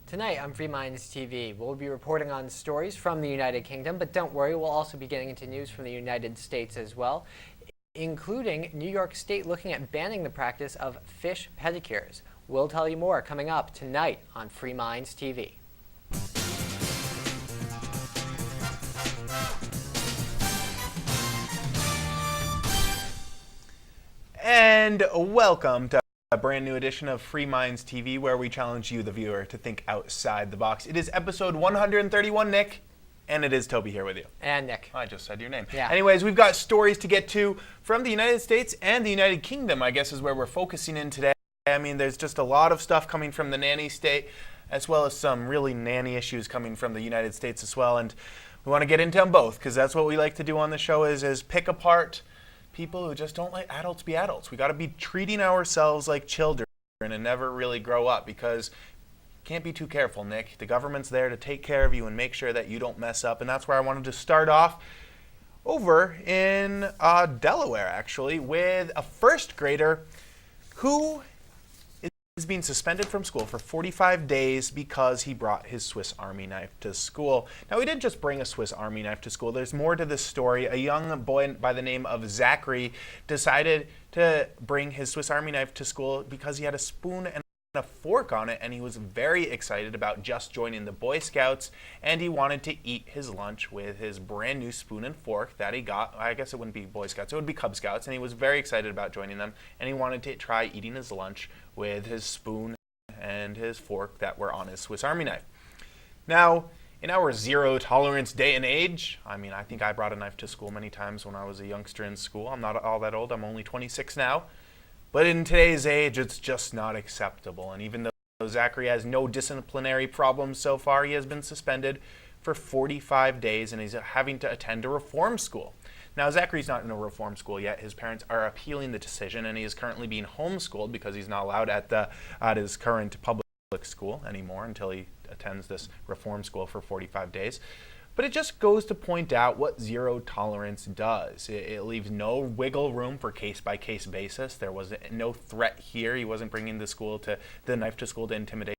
Tonight on Free Minds TV, we'll be reporting on stories from the United Kingdom, but don't worry, we'll also be getting into news from the United States as well, including New York State looking at banning the practice of fish pedicures. We'll tell you more coming up tonight on Free Minds TV. And welcome to a brand new edition of Free Minds TV, where we challenge you, the viewer, to think outside the box. It is episode 131, Nick, and it is Toby here with you. And Nick. I just said your name. Yeah. Anyways, we've got stories to get to from the United States and the United Kingdom, I guess is where we're focusing in today. I mean, there's just a lot of stuff coming from the nanny state, as well as some really nanny issues coming from the United States as well. And we want to get into them both, because that's what we like to do on the show is pick apart people who just don't let adults be adults. We got to be treating ourselves like children and never really grow up, because can't be too careful, Nick. The government's there to take care of you and make sure that you don't mess up. And that's where I wanted to start off over in Delaware, actually, with a first grader who is being suspended from school for 45 days because he brought his Swiss Army knife to school. Now, he didn't just bring a Swiss Army knife to school. There's more to this story. A young boy by the name of Zachary decided to bring his Swiss Army knife to school because he had a spoon and a fork on it, and he was very excited about just joining the Boy Scouts, and he wanted to eat his lunch with his brand new spoon and fork that he got. I guess it wouldn't be Boy Scouts, it would be Cub Scouts, and he was very excited about joining them, and he wanted to try eating his lunch with his spoon and his fork that were on his Swiss Army knife. Now, in our zero tolerance day and age, I mean, I think I brought a knife to school many times when I was a youngster in school. I'm not all that old, I'm only 26 now. But in today's age, it's just not acceptable. And even though Zachary has no disciplinary problems so far, he has been suspended for 45 days, and he's having to attend a reform school. Now, Zachary's not in a reform school yet. His parents are appealing the decision, and he is currently being homeschooled because he's not allowed at his current public school anymore until he attends this reform school for 45 days. But it just goes to point out what zero tolerance does. It leaves no wiggle room for case-by-case basis. There was no threat here. He wasn't bringing the knife to school to intimidate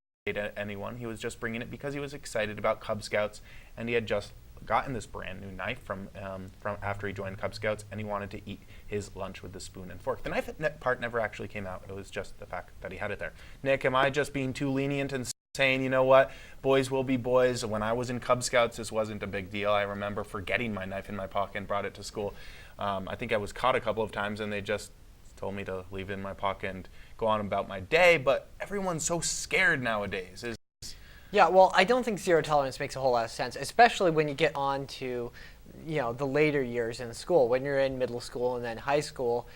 anyone. He was just bringing it because he was excited about Cub Scouts, and he had just gotten this brand new knife from after he joined Cub Scouts, and he wanted to eat his lunch with the spoon and fork. The knife part never actually came out. It was just the fact that he had it there. Nick, am I just being too lenient and saying, you know what, boys will be boys? When I was in Cub Scouts, this wasn't a big deal. I remember forgetting my knife in my pocket and brought it to school. I think I was caught a couple of times, and they just told me to leave it in my pocket and go on about my day, but everyone's so scared nowadays. Yeah, well, I don't think zero tolerance makes a whole lot of sense, especially when you get on to, the later years in school. When you're in middle school and then high school,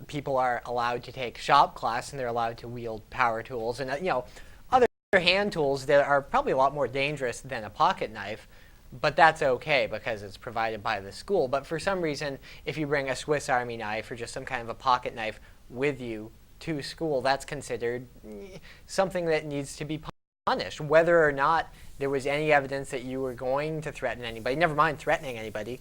people are allowed to take shop class, and they're allowed to wield power tools and other hand tools that are probably a lot more dangerous than a pocket knife, but that's okay because it's provided by the school. But for some reason, if you bring a Swiss Army knife or just some kind of a pocket knife with you to school, that's considered something that needs to be punished, whether or not there was any evidence that you were going to threaten anybody, never mind threatening anybody.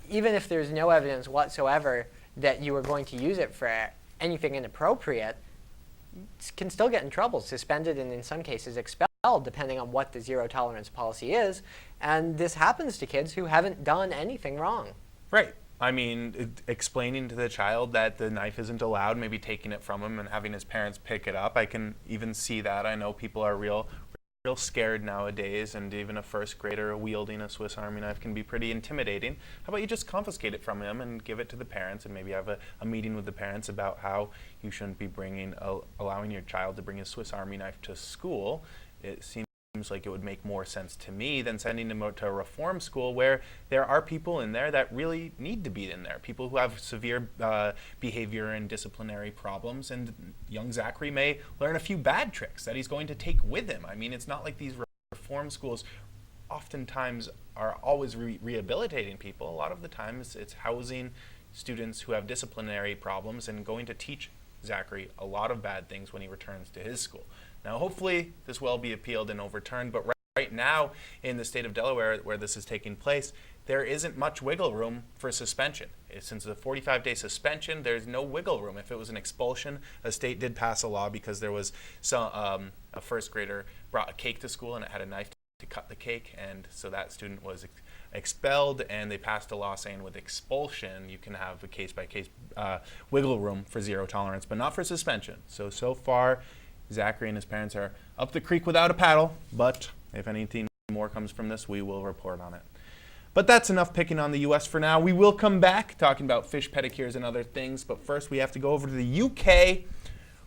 Even if there's no evidence whatsoever that you were going to use it for anything inappropriate, can still get in trouble, suspended, and in some cases expelled, depending on what the zero tolerance policy is. And this happens to kids who haven't done anything wrong. Right. I mean, explaining to the child that the knife isn't allowed, maybe taking it from him and having his parents pick it up. I can even see that. I know people are real scared nowadays, and even a first grader wielding a Swiss Army knife can be pretty intimidating. How about you just confiscate it from him and give it to the parents, and maybe have a meeting with the parents about how you shouldn't be allowing your child to bring his Swiss Army knife to school. It seems like it would make more sense to me than sending him out to a reform school where there are people in there that really need to be in there, people who have severe behavior and disciplinary problems, and young Zachary may learn a few bad tricks that he's going to take with him. I mean, it's not like these reform schools oftentimes are always rehabilitating people. A lot of the times it's housing students who have disciplinary problems and going to teach Zachary a lot of bad things when he returns to his school. Now, hopefully, this will be appealed and overturned, but right right now in the state of Delaware where this is taking place, there isn't much wiggle room for suspension. Since it's a 45-day suspension, there's no wiggle room. If it was an expulsion, a state did pass a law because there was a first grader brought a cake to school and it had a knife to cut the cake, and so that student was expelled, and they passed a law saying with expulsion you can have a case-by-case wiggle room for zero tolerance, but not for suspension. So far, Zachary and his parents are up the creek without a paddle, but if anything more comes from this, we will report on it. But that's enough picking on the U.S. for now. We will come back talking about fish pedicures and other things, but first we have to go over to the U.K.,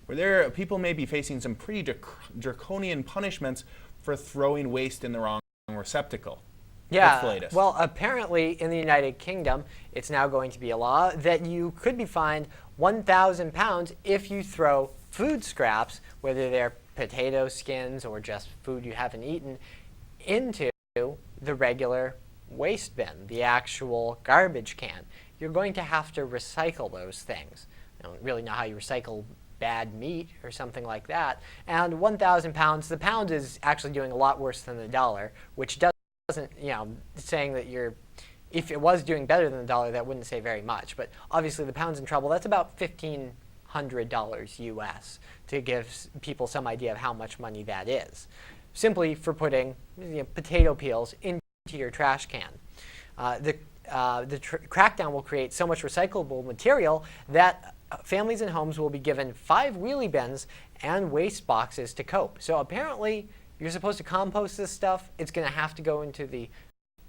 where people may be facing some pretty draconian punishments for throwing waste in the wrong receptacle. Yeah, well, apparently in the United Kingdom, it's now going to be a law that you could be fined £1,000 if you throw food scraps, whether they're potato skins or just food you haven't eaten, into the regular waste bin, the actual garbage can. You're going to have to recycle those things. I don't really know how you recycle bad meat or something like that. And £1,000, the pound is actually doing a lot worse than the dollar, which doesn't, saying that if it was doing better than the dollar, that wouldn't say very much. But obviously the pound's in trouble. That's about $1,500 US, to give people some idea of how much money that is, simply for putting potato peels into your trash can. The crackdown will create so much recyclable material that families and homes will be given 5 wheelie bins and waste boxes to cope. So apparently, you're supposed to compost this stuff. It's going to have to go into the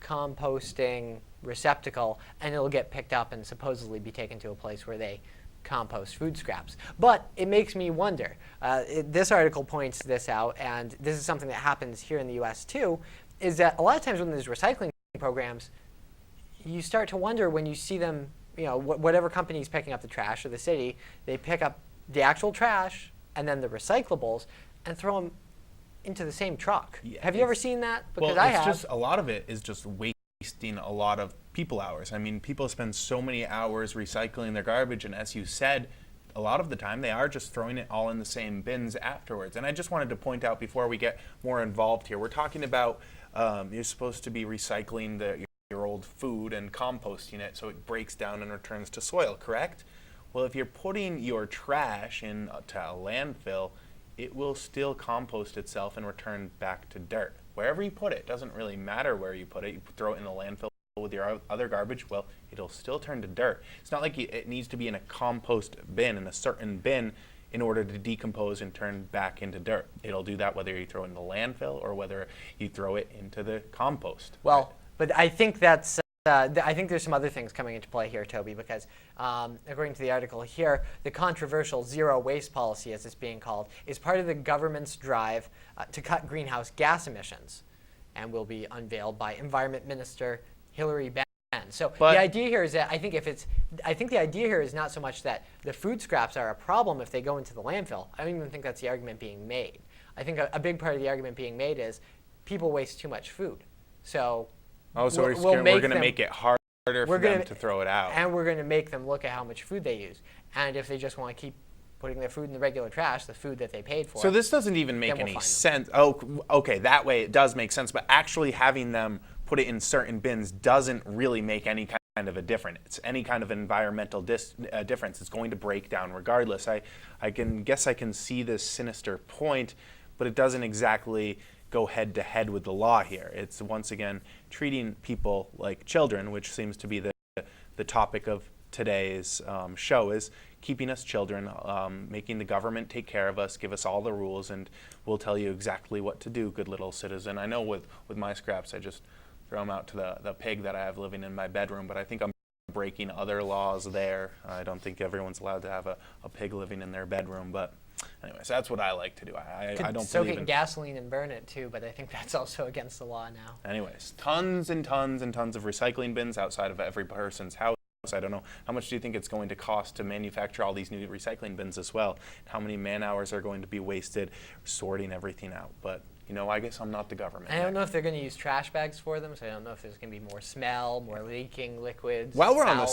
composting receptacle, and it'll get picked up and supposedly be taken to a place where they compost food scraps. But it makes me wonder. This article points this out, and this is something that happens here in the U.S. too, is that a lot of times when there's recycling programs, you start to wonder when you see them, whatever company's picking up the trash, or the city, they pick up the actual trash and then the recyclables and throw them into the same truck. Yeah, have you ever seen that? Because I have. Just a lot of it is just wasting a lot of people hours. I mean, people spend so many hours recycling their garbage, and as you said, a lot of the time they are just throwing it all in the same bins afterwards. And I just wanted to point out before we get more involved here, we're talking about you're supposed to be recycling your old food and composting it so it breaks down and returns to soil, correct? Well, if you're putting your trash into a landfill, it will still compost itself and return back to dirt. Wherever you put it, doesn't really matter where you put it. You throw it in a landfill with your other garbage, well, it'll still turn to dirt. It's not like it needs to be in a compost bin, in a certain bin, in order to decompose and turn back into dirt. It'll do that whether you throw it in the landfill or whether you throw it into the compost. Well, but I think that's I think there's some other things coming into play here, Toby, because according to the article here, the controversial zero waste policy, as it's being called, is part of the government's drive to cut greenhouse gas emissions, and will be unveiled by Environment Minister Hilary Benn. So the idea here is that I think the idea here is not so much that the food scraps are a problem if they go into the landfill. I don't even think that's the argument being made. I think a big part of the argument being made is people waste too much food. So we're going to make it harder for them to throw it out. And we're going to make them look at how much food they use. And if they just want to keep putting their food in the regular trash, the food that they paid for. So this doesn't even make any sense. Oh, okay, that way it does make sense. But actually having them put it in certain bins doesn't really make any kind of a difference. Any kind of environmental difference. It's going to break down regardless. I can see this sinister point, but it doesn't exactly go head to head with the law here. It's once again treating people like children, which seems to be the topic of today's show, is keeping us children, making the government take care of us, give us all the rules, and we'll tell you exactly what to do, good little citizen. I know with my scraps, I just throw them out to the pig that I have living in my bedroom, but I think I'm breaking other laws there. I don't think everyone's allowed to have a pig living in their bedroom, but anyways, that's what I like to do. I don't soak believe it in gasoline and burn it too, but I think that's also against the law now. Anyways, tons and tons and tons of recycling bins outside of every person's house. I don't know, how much do you think it's going to cost to manufacture all these new recycling bins as well? How many man hours are going to be wasted sorting everything out? But I guess I'm not the government. I don't know if they're going to use trash bags for them, so I don't know if there's going to be more smell, more leaking liquids. While we're on the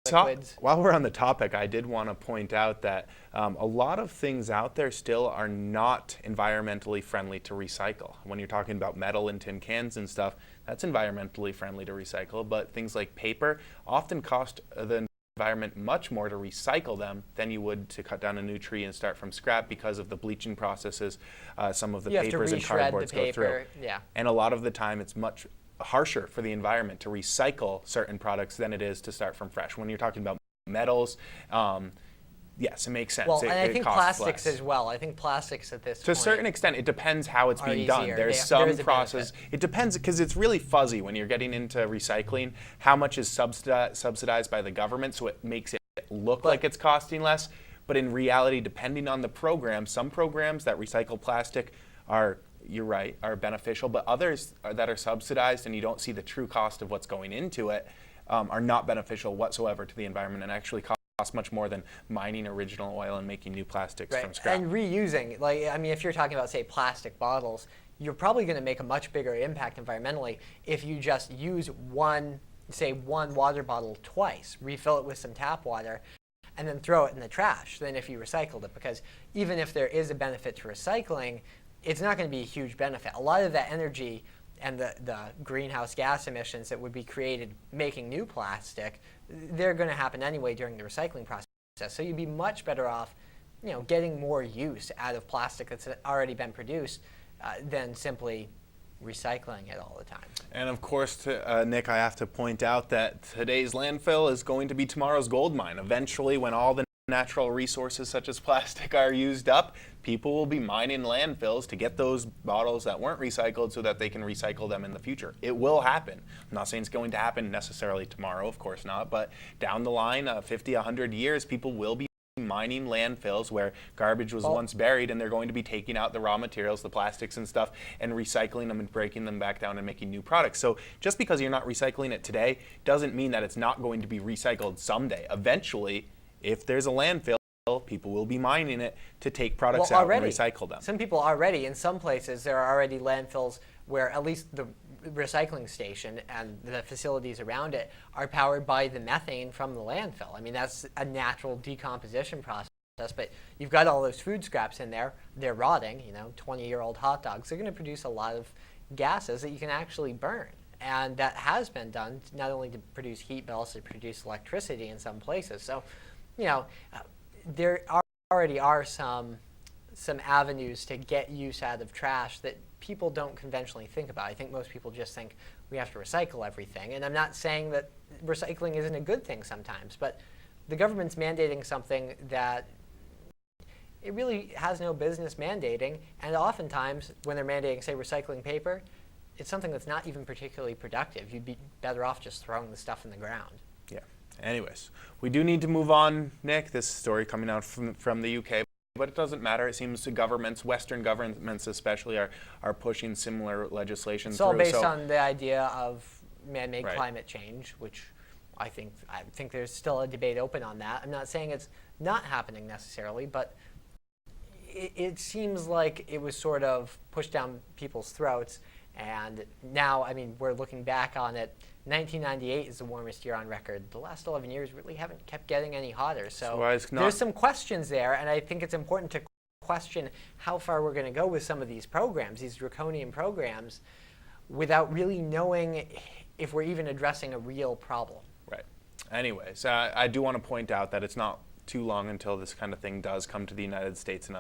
liquids. While we're on the topic, I did want to point out that a lot of things out there still are not environmentally friendly to recycle. When you're talking about metal and tin cans and stuff, that's environmentally friendly to recycle, but things like paper often cost the environment much more to recycle them than you would to cut down a new tree and start from scrap because of the bleaching processes some of the papers and cardboards go through. Yeah. And a lot of the time it's much harsher for the environment to recycle certain products than it is to start from fresh. When you're talking about metals, yes, it makes sense. Well, and I think plastics less as well. I think plastics at this to point, a certain extent, it depends how it's being done. easier. There's There some is a process. benefit. It depends because it's really fuzzy when you're getting into recycling. How much is subsidized by the government, so it makes it look like it's costing less. But in reality, depending on the program, some programs that recycle plastic are, you're right, are beneficial, but others that are subsidized and you don't see the true cost of what's going into it are not beneficial whatsoever to the environment and actually cost much more than mining original oil and making new plastics from scrap. And reusing, like, I mean, if you're talking about, say, plastic bottles, you're probably going to make a much bigger impact environmentally if you just use one water bottle twice, refill it with some tap water, and then throw it in the trash than if you recycled it. Because even if there is a benefit to recycling, it's not going to be a huge benefit. A lot of that energy and the greenhouse gas emissions that would be created making new plastic, they're going to happen anyway during the recycling process. So you'd be much better off, getting more use out of plastic that's already been produced than simply recycling it all the time. And of course, Nick, I have to point out that today's landfill is going to be tomorrow's gold mine. Eventually, when all the natural resources such as plastic are used up, people will be mining landfills to get those bottles that weren't recycled so that they can recycle them in the future. It will happen. I'm not saying it's going to happen necessarily tomorrow, of course not, but down the line, 50, 100 years, people will be mining landfills where garbage was once buried, and they're going to be taking out the raw materials, the plastics and stuff, and recycling them and breaking them back down and making new products. So just because you're not recycling it today doesn't mean that it's not going to be recycled someday. Eventually, if there's a landfill, people will be mining it to take products out and recycle them. Some people already, in some places, there are already landfills where at least the recycling station and the facilities around it are powered by the methane from the landfill. I mean, that's a natural decomposition process, but you've got all those food scraps in there. They're rotting, 20-year-old hot dogs. They're going to produce a lot of gases that you can actually burn. And that has been done not only to produce heat, but also to produce electricity in some places. So, there already are some avenues to get use out of trash that people don't conventionally think about. I think most people just think we have to recycle everything. And I'm not saying that recycling isn't a good thing sometimes, but the government's mandating something that it really has no business mandating. And oftentimes, when they're mandating, say, recycling paper, it's something that's not even particularly productive. You'd be better off just throwing the stuff in the ground. Yeah. Anyways, we do need to move on, Nick. This story coming out from the UK, but it doesn't matter. It seems the governments, Western governments especially, are pushing similar legislation It's through. all based on the idea of man-made Right. climate change, which I think there's still a debate open on that. I'm not saying it's not happening necessarily, but it seems like it was sort of pushed down people's throats. And now, I mean, we're looking back on it. 1998 is the warmest year on record. The last 11 years really haven't kept getting any hotter. So there's some questions there, and I think it's important to question how far we're going to go with some of these programs, these draconian programs, without really knowing if we're even addressing a real problem. Right. Anyways, I do want to point out that it's not too long until this kind of thing does come to the United States and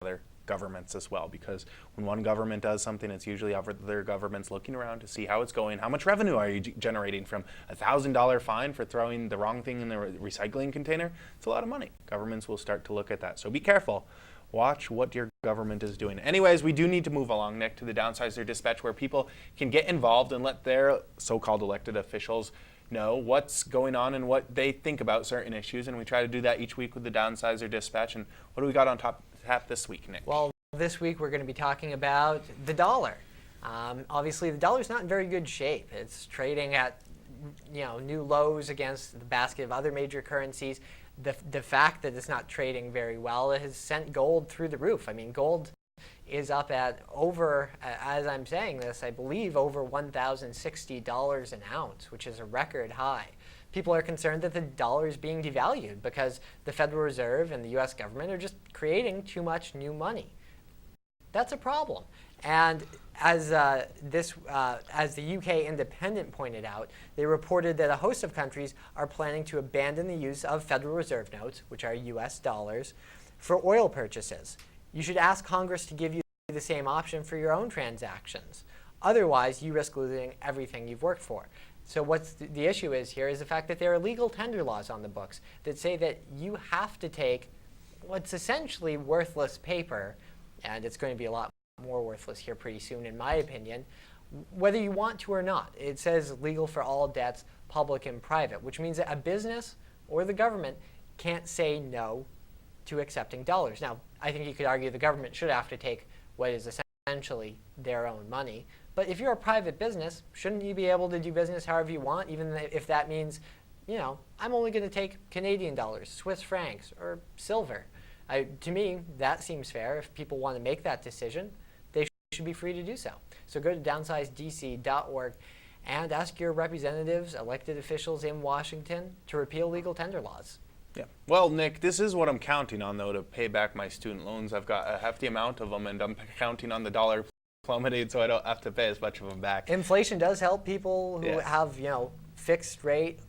other governments as well, because when one government does something, it's usually other governments looking around to see how it's going. How much revenue are you generating from a $1,000 fine for throwing the wrong thing in the recycling container? It's a lot of money. Governments will start to look at that. So be careful. Watch what your government is doing. Anyways, we do need to move along, Nick, to the Downsizer Dispatch, where people can get involved and let their so-called elected officials know what's going on and what they think about certain issues. And we try to do that each week with the Downsizer Dispatch. And what do we got on tap this week, Nick? Well, this week we're going to be talking about the dollar. Obviously, the dollar's not in very good shape. It's trading at new lows against the basket of other major currencies. The fact that it's not trading very well has sent gold through the roof. I mean, gold is up at over, as I'm saying this, I believe over $1,060 an ounce, which is a record high. people are concerned that the dollar is being devalued because the Federal Reserve and the U.S. government are just creating too much new money. That's a problem. And as the UK Independent pointed out, they reported that a host of countries are planning to abandon the use of Federal Reserve notes, which are US dollars, for oil purchases. You should ask Congress to give you the same option for your own transactions. Otherwise, you risk losing everything you've worked for. So what's the issue is here is the fact that there are legal tender laws on the books that say that you have to take what's essentially worthless paper, and it's going to be a lot more worthless here pretty soon, in my opinion, whether you want to or not. It says legal for all debts, public and private, which means that a business or the government can't say no to accepting dollars. Now, I think you could argue the government should have to take what is essentially their own money. But if you're a private business, shouldn't you be able to do business however you want, even if that means, you know, I'm only going to take Canadian dollars, Swiss francs, or silver? To me, that seems fair. If people want to make that decision, they should be free to do so. So go to downsizedc.org and ask your representatives, elected officials in Washington, to repeal legal tender laws. Yeah. Well, Nick, this is what I'm counting on, though, to pay back my student loans. I've got a hefty amount of them, and I'm counting on the dollar plummeting so I don't have to pay as much of them back. Inflation does help people who have, you know, fixed rate,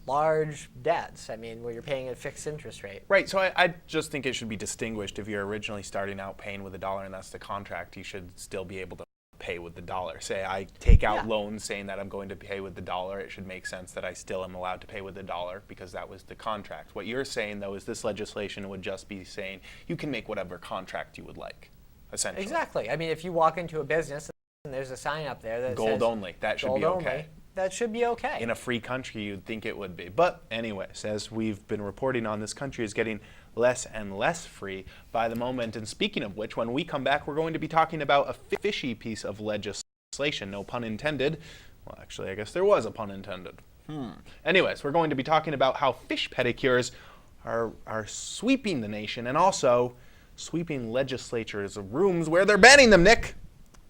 large debts. I mean, where you're paying a fixed interest rate. Right. So I just think it should be distinguished. If you're originally starting out paying with a dollar and that's the contract, you should still be able to pay with the dollar. Say I take out loans saying that I'm going to pay with the dollar, it should make sense that I still am allowed to pay with the dollar because that was the contract. What you're saying, though, is this legislation would just be saying you can make whatever contract you would like, essentially. Exactly. I mean, if you walk into a business and there's a sign up there that gold says only, that should be okay. That should be okay. In a free country, you'd think it would be. But anyways, as we've been reporting on, this country is getting less and less free by the moment. And speaking of which, when we come back, we're going to be talking about a fishy piece of legislation. No pun intended. Well, actually, I guess there was a pun intended. Anyways, we're going to be talking about how fish pedicures are sweeping the nation and also sweeping legislatures' rooms where they're banning them, Nick.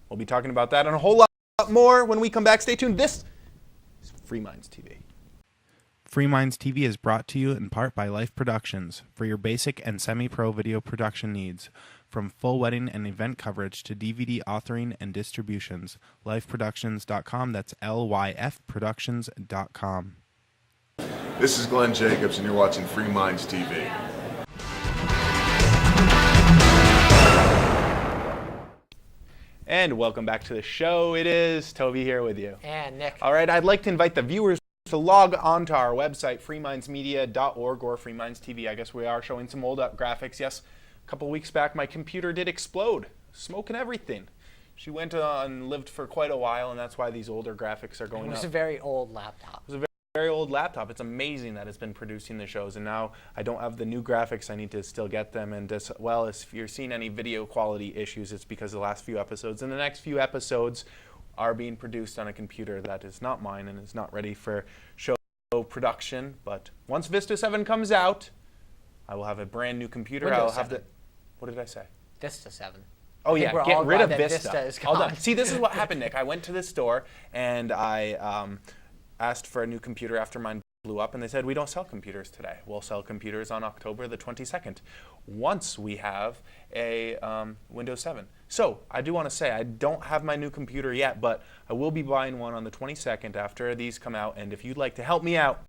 We'll be talking about that and a whole lot more when we come back. Stay tuned. This is Free Minds TV. Free Minds TV is brought to you in part by Life Productions for your basic and semi-pro video production needs. From full wedding and event coverage to DVD authoring and distributions, lifeproductions.com. That's lyfproductions.com. This is Glenn Jacobs, and you're watching Free Minds TV. And welcome back to the show. It is Toby here with you. And Nick. All right, I'd like to invite the viewers to log on to our website, freemindsmedia.org or Free Minds TV. I guess we are showing some old graphics. Yes, a couple weeks back, my computer did explode. Smoke and everything. She went and lived for quite a while, and that's why these older graphics are going up. It was a very old laptop. It was a very old laptop. It's amazing that it's been producing the shows, and now I don't have the new graphics. I need to still get them, and as well as if you're seeing any video quality issues, it's because of the last few episodes. And the next few episodes are being produced on a computer that is not mine and is not ready for show production. But once Vista 7 comes out, I will have a brand new computer. Windows I'll have 7. What did I say? Vista 7. Oh I think yeah, we're get all rid glad of that Vista. is All gone. done. See, this is what happened, Nick. I went to the store and I asked for a new computer after mine blew up, and they said, we don't sell computers today. We'll sell computers on October the 22nd, once we have a Windows 7. So I do want to say I don't have my new computer yet, but I will be buying one on the 22nd after these come out, and if you'd like to help me out,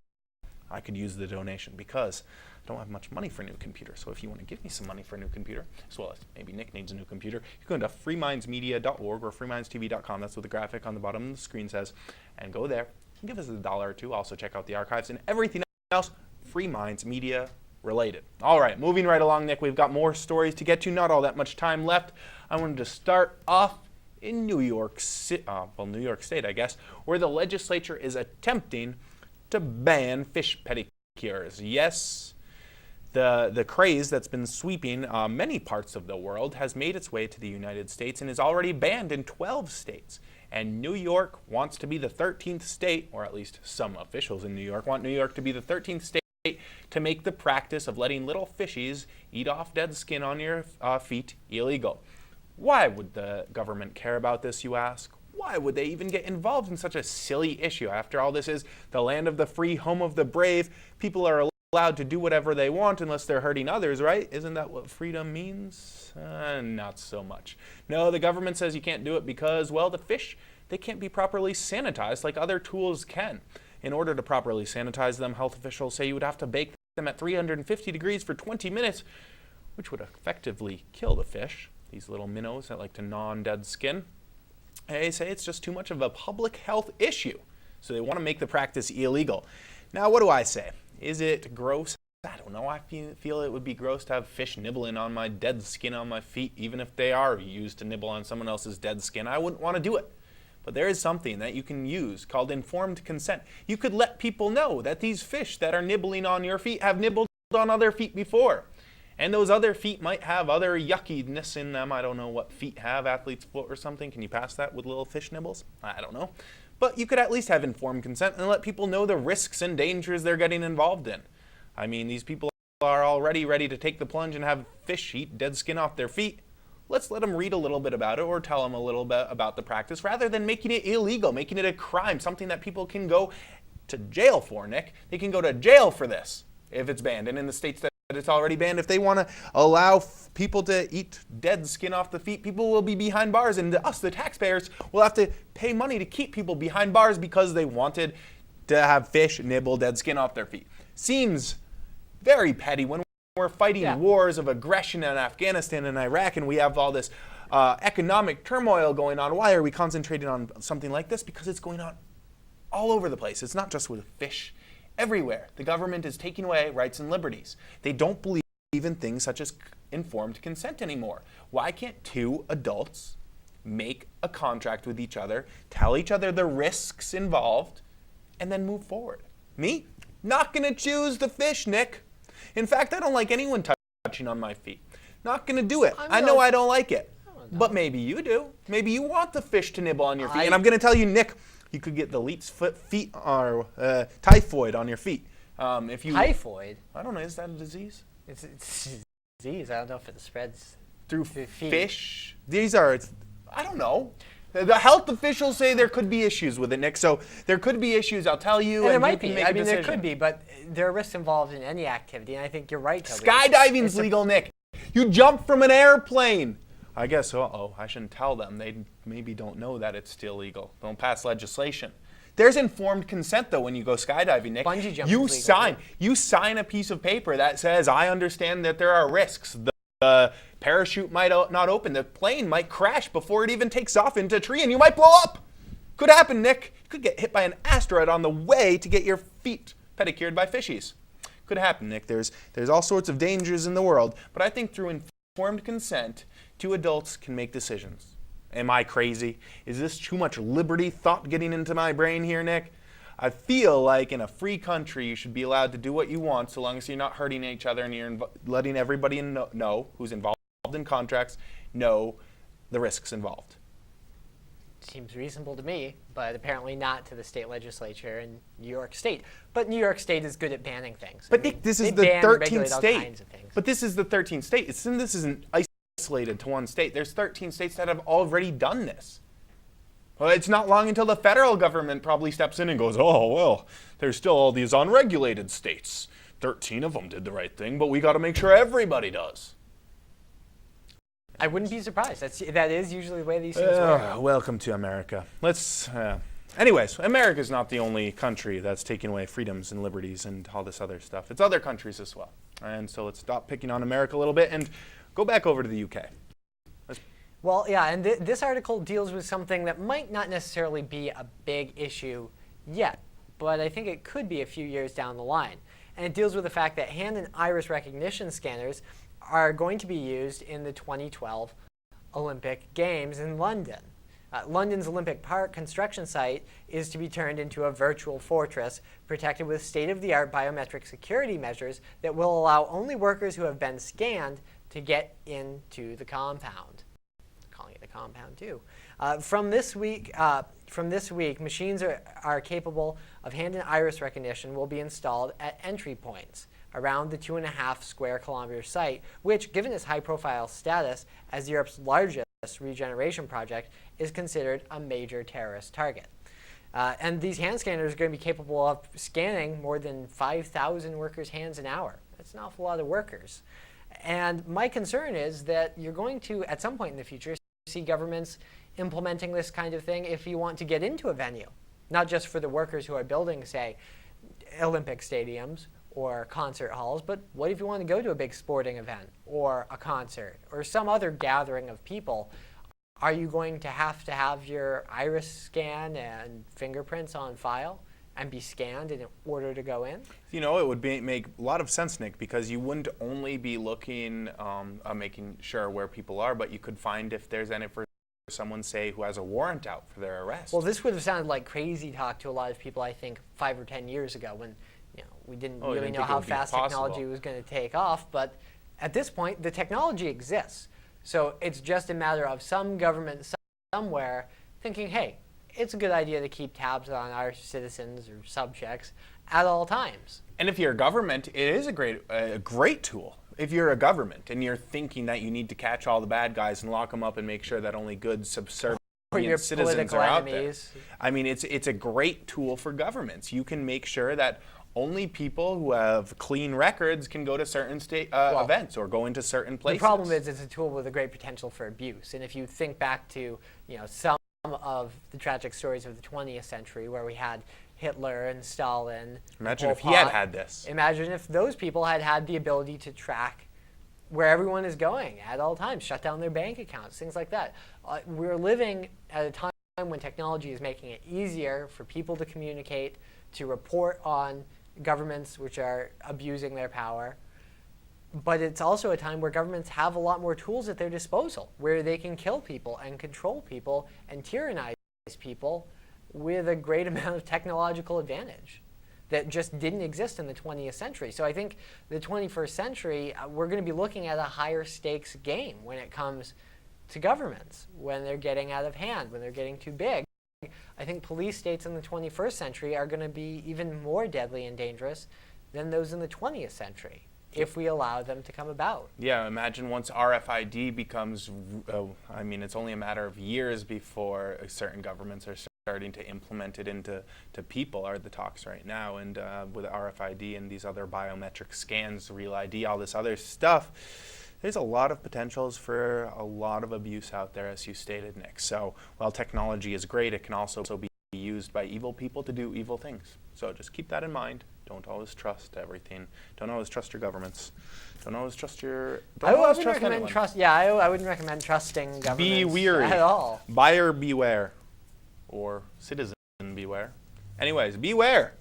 I could use the donation because I don't have much money for a new computer. So if you want to give me some money for a new computer, as well as maybe Nick needs a new computer, you can go to freemindsmedia.org or freemindstv.com. That's what the graphic on the bottom of the screen says, and go there. Give us $1 or $2. Also check out the archives and everything else Free Minds Media related. All right, moving right along, Nick. We've got more stories to get to. Not all that much time left. I wanted to start off in New York State, I guess, where the legislature is attempting to ban fish pedicures. Yes, the craze that's been sweeping many parts of the world has made its way to the United States and is already banned in 12 states. And New York wants to be the 13th state, or at least some officials in New York want New York to be the 13th state to make the practice of letting little fishies eat off dead skin on your feet illegal. Why would the government care about this, you ask? Why would they even get involved in such a silly issue? After all, this is the land of the free, home of the brave. People are allowed to do whatever they want unless they're hurting others, right? Isn't that what freedom means? Not so much. No, the government says you can't do it because, well, the fish, they can't be properly sanitized like other tools can. In order to properly sanitize them, health officials say you would have to bake them at 350 degrees for 20 minutes, which would effectively kill the fish, these little minnows that like to gnaw on dead skin. They say it's just too much of a public health issue, so they want to make the practice illegal. Now, what do I say? Is it gross? I don't know. I feel it would be gross to have fish nibbling on my dead skin on my feet, even if they are used to nibble on someone else's dead skin. I wouldn't want to do it. But there is something that you can use called informed consent. You could let people know that these fish that are nibbling on your feet have nibbled on other feet before. And those other feet might have other yuckiness in them. I don't know what feet have, athlete's foot or something. Can you pass that with little fish nibbles? I don't know. But you could at least have informed consent and let people know the risks and dangers they're getting involved in. I mean, these people are already ready to take the plunge and have fish eat dead skin off their feet. Let's let them read a little bit about it or tell them a little bit about the practice rather than making it illegal, making it a crime, something that people can go to jail for, Nick. They can go to jail for this if it's banned. And in the states that it's already banned, if they want to allow people to eat dead skin off the feet, people will be behind bars, and us, the taxpayers, will have to pay money to keep people behind bars because they wanted to have fish nibble dead skin off their feet. Seems very petty when we're fighting wars of aggression in Afghanistan and Iraq, and we have all this economic turmoil going on. Why are we concentrating on something like this? Because it's going on all over the place. It's not just with fish. Everywhere, the government is taking away rights and liberties. They don't believe in things such as informed consent anymore. Why can't two adults make a contract with each other, tell each other the risks involved, and then move forward? Me? Not gonna choose the fish, Nick. In fact, I don't like anyone touching on my feet. Not gonna do it. I know I don't like it. But maybe you do. Maybe you want the fish to nibble on your feet. And I'm gonna tell you, Nick, you could get the leech feet or typhoid on your feet. If you Typhoid? I don't know. Is that a disease? It's a disease. I don't know if it spreads Through feet. fish? These are, I don't know. The health officials say there could be issues with it, Nick. So there could be issues. I'll tell you. And there you might can be. make a I mean, there decision. could be, but there are risks involved in any activity, and I think you're right, Toby. Skydiving's legal, Nick. You jump from an airplane. I guess, I shouldn't tell them. They maybe don't know that it's still legal. Don't pass legislation. There's informed consent, though, when you go skydiving, Nick. Bungee jumping You is legal. you sign a piece of paper that says, I understand that there are risks. The parachute might not open. The plane might crash before it even takes off into a tree, and you might blow up. Could happen, Nick. You could get hit by an asteroid on the way to get your feet pedicured by fishies. Could happen, Nick. There's all sorts of dangers in the world, but I think through informed consent, two adults can make decisions. Am I crazy? Is this too much liberty thought getting into my brain here, Nick? I feel like in a free country, you should be allowed to do what you want so long as you're not hurting each other and you're letting everybody know who's involved in contracts know the risks involved. Seems reasonable to me, but apparently not to the state legislature in New York State. But New York State is good at banning things. But Nick, this is the 13th state. But this is the 13th state. This isn't isolated to one state. There's 13 states that have already done this. Well, it's not long until the federal government probably steps in and goes, oh, well, there's still all these unregulated states. 13 of them did the right thing, but we got to make sure everybody does. I wouldn't be surprised. That is usually the way these things work. Welcome to America. Anyways, America's not the only country that's taking away freedoms and liberties and all this other stuff. It's other countries as well. And so let's stop picking on America a little bit and go back over to the UK. Well, yeah, and this article deals with something that might not necessarily be a big issue yet, but I think it could be a few years down the line. And it deals with the fact that hand and iris recognition scanners are going to be used in the 2012 Olympic Games in London. London's Olympic Park construction site is to be turned into a virtual fortress protected with state-of-the-art biometric security measures that will allow only workers who have been scanned to get into the compound. Calling it the compound too. From this week, machines are capable of hand and iris recognition will be installed at entry points around the 2.5 square kilometer site, which, given its high-profile status as Europe's largest regeneration project is considered a major terrorist target. And these hand scanners are going to be capable of scanning more than 5,000 workers' hands an hour. That's an awful lot of workers. And my concern is that you're going to, at some point in the future, see governments implementing this kind of thing if you want to get into a venue, not just for the workers who are building, say, Olympic stadiums or concert halls, but what if you want to go to a big sporting event or a concert or some other gathering of people? Are you going to have your iris scan and fingerprints on file and be scanned in order to go in? You know, it would make a lot of sense, Nick, because you wouldn't only be looking, making sure where people are, but you could find if there's any for someone, say, who has a warrant out for their arrest. Well, this would have sounded like crazy talk to a lot of people, I think, 5 or 10 years ago when we didn't really know how fast technology was going to take off. But at this point, the technology exists. So it's just a matter of some government somewhere thinking, hey, it's a good idea to keep tabs on our citizens or subjects at all times. And if you're a government, it is a great tool. If you're a government and you're thinking that you need to catch all the bad guys and lock them up and make sure that only good subservient citizens are out there. I mean, it's a great tool for governments. You can make sure that only people who have clean records can go to certain events or go into certain places. The problem is it's a tool with a great potential for abuse. And if you think back to some of the tragic stories of the 20th century where we had Hitler and Stalin. Imagine if he had this. Imagine if those people had the ability to track where everyone is going at all times, shut down their bank accounts, things like that. We're living at a time when technology is making it easier for people to communicate, to report on governments which are abusing their power. But it's also a time where governments have a lot more tools at their disposal, where they can kill people and control people and tyrannize people with a great amount of technological advantage that just didn't exist in the 20th century. So I think the 21st century, we're going to be looking at a higher stakes game when it comes to governments, when they're getting out of hand, when they're getting too big. I think police states in the 21st century are going to be even more deadly and dangerous than those in the 20th century if we allow them to come about. Yeah, imagine once RFID becomes, it's only a matter of years before certain governments are starting to implement it into people, are the talks right now. And with RFID and these other biometric scans, Real ID, all this other stuff, there's a lot of potentials for a lot of abuse out there, as you stated, Nick. So while technology is great, it can also be used by evil people to do evil things. So just keep that in mind. Don't always trust everything. Don't always trust your governments. Don't always trust your. I wouldn't recommend I wouldn't recommend trusting governments be weary at all. Buyer beware, or citizen beware. Anyways, beware.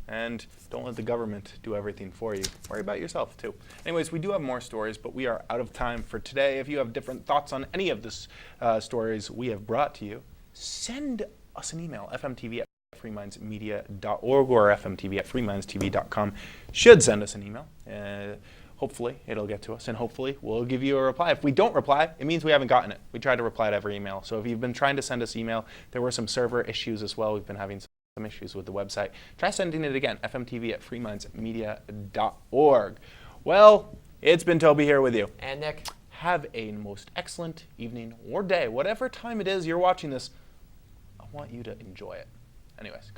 And don't let the government do everything for you. Worry about yourself, too. Anyways, we do have more stories, but we are out of time for today. If you have different thoughts on any of the stories we have brought to you, send us an email, fmtv@freemindsmedia.org or fmtv@freemindstv.com. Should send us an email. Hopefully, it'll get to us, and hopefully, we'll give you a reply. If we don't reply, it means we haven't gotten it. We try to reply to every email. So if you've been trying to send us email, there were some server issues as well. We've been having some issues with the website. Try sending it again, fmtv@freemindsmedia.org. Well, it's been Toby here with you. And Nick. Have a most excellent evening or day. Whatever time it is you're watching this, I want you to enjoy it. Anyways,